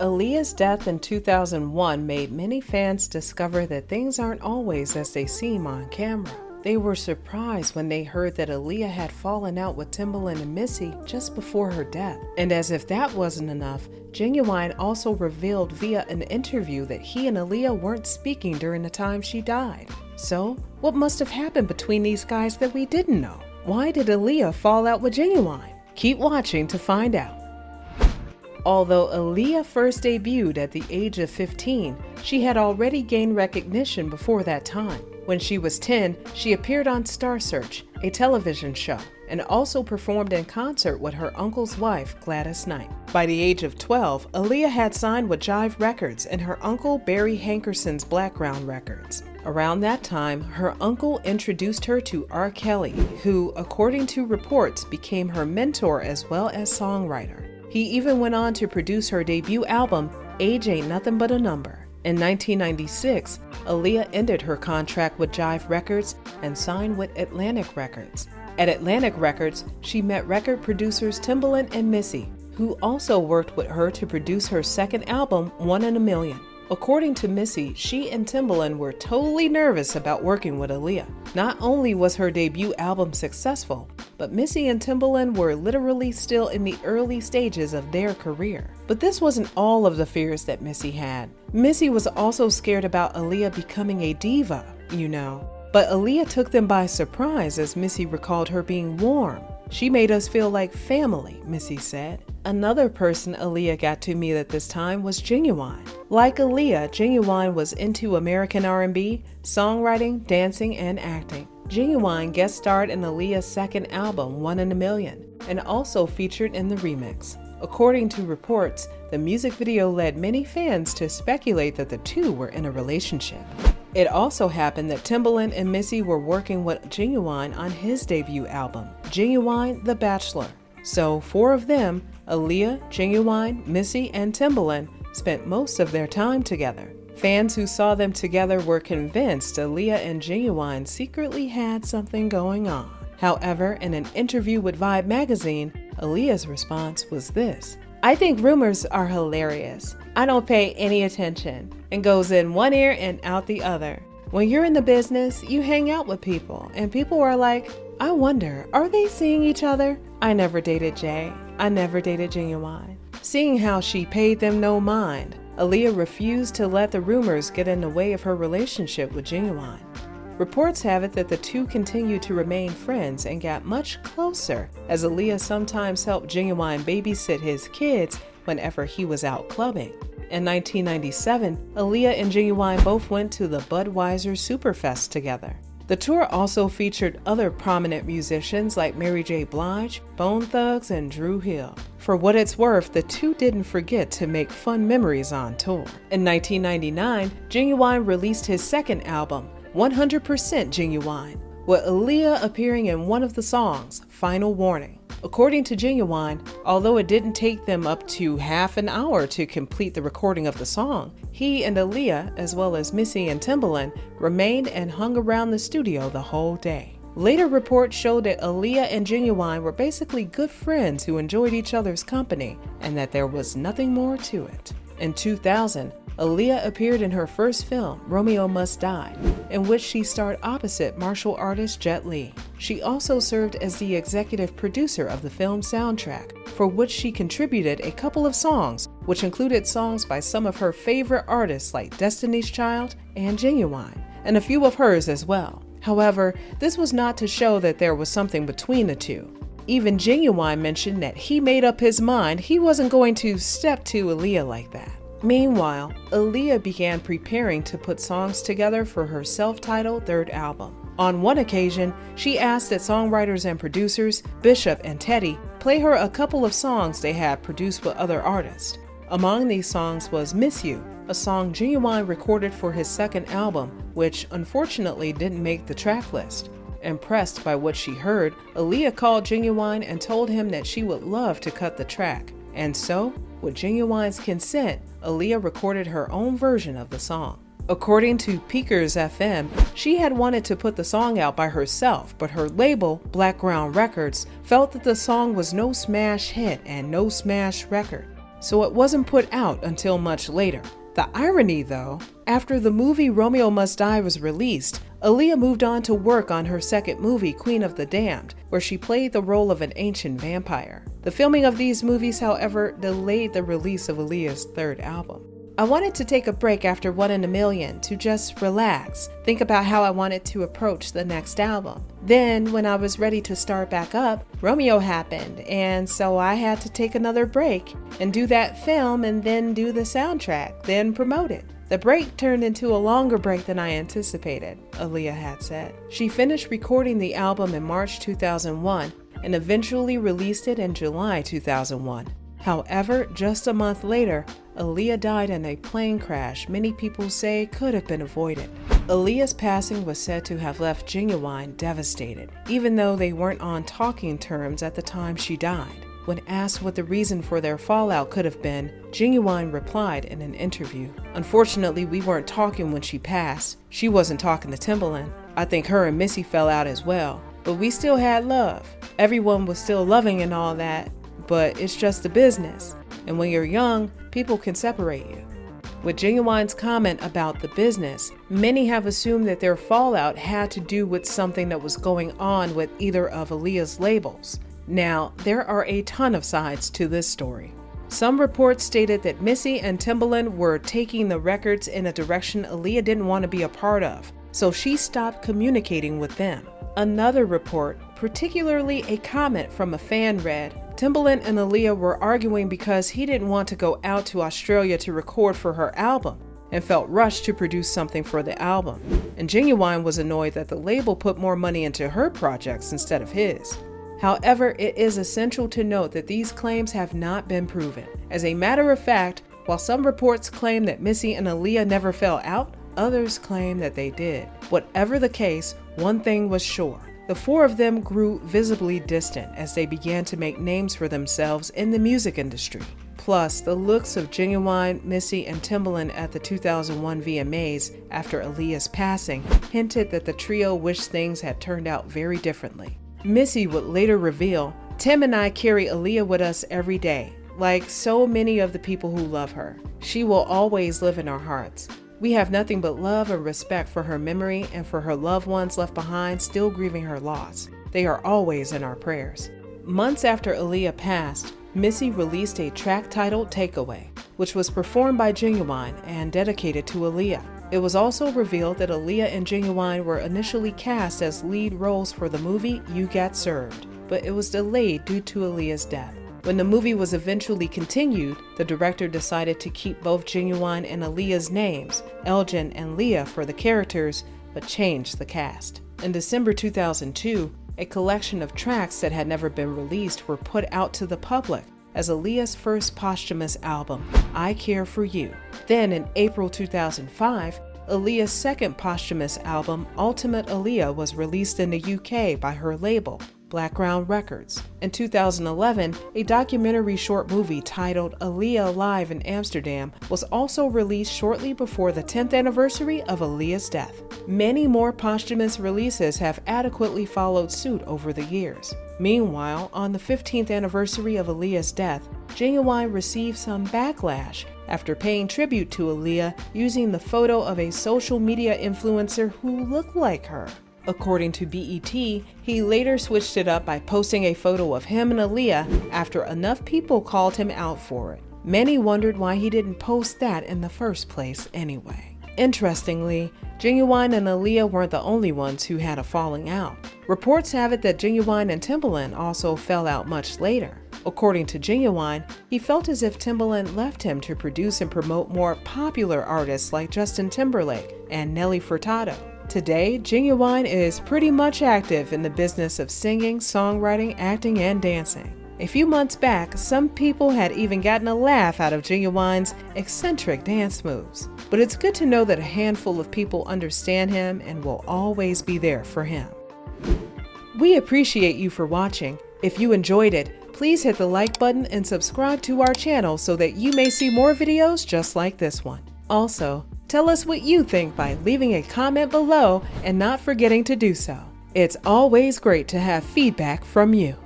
Aaliyah's death in 2001 made many fans discover that things aren't always as they seem on camera. They were surprised when they heard that Aaliyah had fallen out with Timbaland and Missy just before her death. And as if that wasn't enough, Ginuwine also revealed via an interview that he and Aaliyah weren't speaking during the time she died. So, what must have happened between these guys that we didn't know? Why did Aaliyah fall out with Ginuwine? Keep watching to find out. Although Aaliyah first debuted at the age of 15, she had already gained recognition before that time. When she was 10, she appeared on Star Search, a television show, and also performed in concert with her uncle's wife, Gladys Knight. By the age of 12, Aaliyah had signed with Jive Records and her uncle Barry Hankerson's Blackground Records. Around that time, her uncle introduced her to R. Kelly, who, according to reports, became her mentor as well as songwriter. He even went on to produce her debut album, Age Ain't Nothing But a Number. In 1996, Aaliyah ended her contract with Jive Records and signed with Atlantic Records. At Atlantic Records, she met record producers Timbaland and Missy, who also worked with her to produce her second album, One in a Million. According to Missy, she and Timbaland were totally nervous about working with Aaliyah. Not only was her debut album successful, but Missy and Timbaland were literally still in the early stages of their career. But this wasn't all of the fears that Missy had. Missy was also scared about Aaliyah becoming a diva, But Aaliyah took them by surprise, as Missy recalled her being warm. She made us feel like family, Missy said. Another person Aaliyah got to meet at this time was Ginuwine. Like Aaliyah, Ginuwine was into American R&B, songwriting, dancing, and acting. Ginuwine guest starred in Aaliyah's second album, One in a Million, and also featured in the remix. According to reports, the music video led many fans to speculate that the two were in a relationship. It also happened that Timbaland and Missy were working with Ginuwine on his debut album, Ginuwine The Bachelor. So 4 of them, Aaliyah, Ginuwine, Missy, and Timbaland, spent most of their time together. Fans who saw them together were convinced Aaliyah and Ginuwine secretly had something going on. However, in an interview with Vibe magazine, Aaliyah's response was this: "I think rumors are hilarious. I don't pay any attention. It goes in one ear and out the other. When you're in the business, you hang out with people, and people are like, I wonder, are they seeing each other? I never dated Jay. I never dated Ginuwine." Seeing how she paid them no mind, Aaliyah refused to let the rumors get in the way of her relationship with Ginuwine. Reports have it that the two continued to remain friends and got much closer, as Aaliyah sometimes helped Ginuwine babysit his kids whenever he was out clubbing. In 1997, Aaliyah and Ginuwine both went to the Budweiser Superfest together. The tour also featured other prominent musicians like Mary J. Blige, Bone Thugs, and Dru Hill. For what it's worth, the two didn't forget to make fun memories on tour. In 1999, Ginuwine released his second album, 100% Ginuwine, with Aaliyah appearing in one of the songs, Final Warning. According to Ginuwine, although it didn't take them up to half an hour to complete the recording of the song, he and Aaliyah, as well as Missy and Timbaland, remained and hung around the studio the whole day. Later reports showed that Aaliyah and Ginuwine were basically good friends who enjoyed each other's company, and that there was nothing more to it. In 2000, Aaliyah appeared in her first film, Romeo Must Die, in which she starred opposite martial artist Jet Li. She also served as the executive producer of the film soundtrack, for which she contributed a couple of songs, which included songs by some of her favorite artists like Destiny's Child and Ginuwine, and a few of hers as well. However, this was not to show that there was something between the two. Even Ginuwine mentioned that he made up his mind he wasn't going to step to Aaliyah like that. Meanwhile, Aaliyah began preparing to put songs together for her self-titled third album. On one occasion, she asked that songwriters and producers, Bishop and Teddy, play her a couple of songs they had produced with other artists. Among these songs was Miss You, a song Ginuwine recorded for his second album, which unfortunately didn't make the track list. Impressed by what she heard, Aaliyah called Ginuwine and told him that she would love to cut the track. And so, with Ginuwine's consent, Aaliyah recorded her own version of the song. According to Peakers FM, she had wanted to put the song out by herself, but her label, Blackground Records, felt that the song was no smash hit and no smash record. so it wasn't put out until much later. The irony though, after the movie Romeo Must Die was released, Aaliyah moved on to work on her second movie, Queen of the Damned, where she played the role of an ancient vampire. The filming of these movies, however, delayed the release of Aaliyah's third album. I wanted to take a break after One in a Million to just relax, think about how I wanted to approach the next album. Then, when I was ready to start back up, Romeo happened, and so I had to take another break and do that film and then do the soundtrack, then promote it. The break turned into a longer break than I anticipated, Aaliyah had said. She finished recording the album in March 2001 and eventually released it in July 2001. However, just a month later, Aaliyah died in a plane crash many people say could have been avoided. Aaliyah's passing was said to have left Ginuwine devastated, even though they weren't on talking terms at the time she died. When asked what the reason for their fallout could have been, Ginuwine replied in an interview, "Unfortunately, we weren't talking when she passed. She wasn't talking to Timbaland. I think her and Missy fell out as well. But we still had love. Everyone was still loving and all that. But it's just the business. And when you're young, people can separate you." With Ginuwine's comment about the business, many have assumed that their fallout had to do with something that was going on with either of Aaliyah's labels. Now, there are a ton of sides to this story. Some reports stated that Missy and Timbaland were taking the records in a direction Aaliyah didn't want to be a part of, so she stopped communicating with them. Another report, particularly a comment from a fan, read, "Timbaland and Aaliyah were arguing because he didn't want to go out to Australia to record for her album and felt rushed to produce something for the album. And Ginuwine was annoyed that the label put more money into her projects instead of his." However, it is essential to note that these claims have not been proven. As a matter of fact, while some reports claim that Missy and Aaliyah never fell out, others claim that they did. Whatever the case, one thing was sure. The four of them grew visibly distant as they began to make names for themselves in the music industry. Plus, the looks of Ginuwine, Missy, and Timbaland at the 2001 VMAs after Aaliyah's passing hinted that the trio wished things had turned out very differently. Missy would later reveal, "Tim and I carry Aaliyah with us every day, like so many of the people who love her. She will always live in our hearts. We have nothing but love and respect for her memory and for her loved ones left behind still grieving her loss. They are always in our prayers." Months after Aaliyah passed, Missy released a track titled Takeaway, which was performed by Ginuwine and dedicated to Aaliyah. It was also revealed that Aaliyah and Ginuwine were initially cast as lead roles for the movie You Got Served, but it was delayed due to Aaliyah's death. When the movie was eventually continued, the director decided to keep both Ginuwine and Aaliyah's names, Elgin and Leah, for the characters, but changed the cast. In December 2002, a collection of tracks that had never been released were put out to the public as Aaliyah's first posthumous album, I Care For You. Then in April 2005, Aaliyah's second posthumous album, Ultimate Aaliyah, was released in the UK by her label, Blackground Records. In 2011, a documentary short movie titled Aaliyah Live in Amsterdam was also released shortly before the 10th anniversary of Aaliyah's death. Many more posthumous releases have adequately followed suit over the years. Meanwhile, on the 15th anniversary of Aaliyah's death, Ginuwine received some backlash after paying tribute to Aaliyah using the photo of a social media influencer who looked like her. According to BET, he later switched it up by posting a photo of him and Aaliyah after enough people called him out for it. Many wondered why he didn't post that in the first place anyway. Interestingly, Ginuwine and Aaliyah weren't the only ones who had a falling out. Reports have it that Ginuwine and Timbaland also fell out much later. According to Ginuwine, he felt as if Timbaland left him to produce and promote more popular artists like Justin Timberlake and Nelly Furtado. Today, Ginuwine is pretty much active in the business of singing, songwriting, acting, and dancing. A few months back, some people had even gotten a laugh out of Ginuwine's eccentric dance moves. But it's good to know that a handful of people understand him and will always be there for him. We appreciate you for watching. If you enjoyed it, please hit the like button and subscribe to our channel so that you may see more videos just like this one. Also, tell us what you think by leaving a comment below and not forgetting to do so. It's always great to have feedback from you.